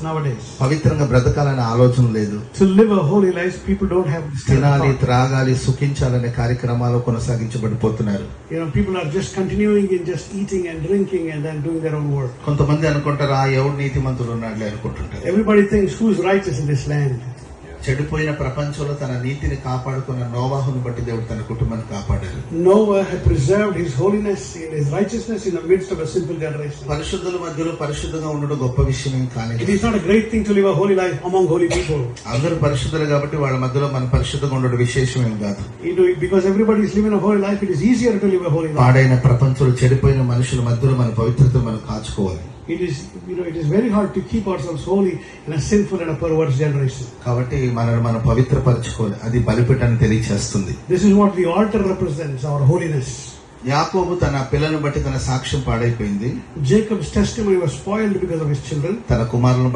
nowadays. పవిత్రంగా బ్రతకాలనే ఆలోచన లేదు. To live a holy life, people don't have this kind of తినాలి, thought. త్రాగాలి, సుఖించాలనే కార్యక్రమాలు కొనసాగించబడిపోతున్నారు. People are just continuing in just eating and drinking and then doing their own work. కొంతమంది అనుకుంటారు, ఆ ఎవడు నీతిమంతుడు ఉన్నాడులే అనుకుంటుంటారు. Everybody thinks who is righteous in this land. చెడిపోయిన ప్రపంచంలో తన నీతిని కాపాడుకున్న నోవాహును బట్టి దేవుడు తన కుటుంబాన్ని కాపాడారు. Noah had preserved his holiness and his righteousness in the midst of a sinful generation. పరిశుద్ధుల మధ్యలో పరిశుద్ధంగా ఉండడం గొప్ప విషయం ఏం కాలేదు. It is not a great thing to live a holy life among holy people. అందరూ పరిశుద్ధులు కాబట్టి వాళ్ళ మధ్యలో మన పరిశుద్ధంగా ఉండడం విశేషం ఏం కాదు. Because everybody is living a holy life, it is easier to live a holy life. పాడైన ప్రపంచంలో చెడిపోయిన మనుషుల మధ్యలో మన పవిత్రతను మనం కాచుకోవాలి. It is very hard to keep ourselves holy in a sinful and a perverse generation. కాబట్టి మనం పవిత్రపరచుకోవాలి. అది బలిపీఠాన్ని తెలియచేస్తుంది. This is what the altar represents, our holiness. యాకోబు తన పిల్లలను బట్టి తన సాక్ష్యం పాడైపోయింది. Jacob's testimony was spoiled because of his children. తన కుమారులను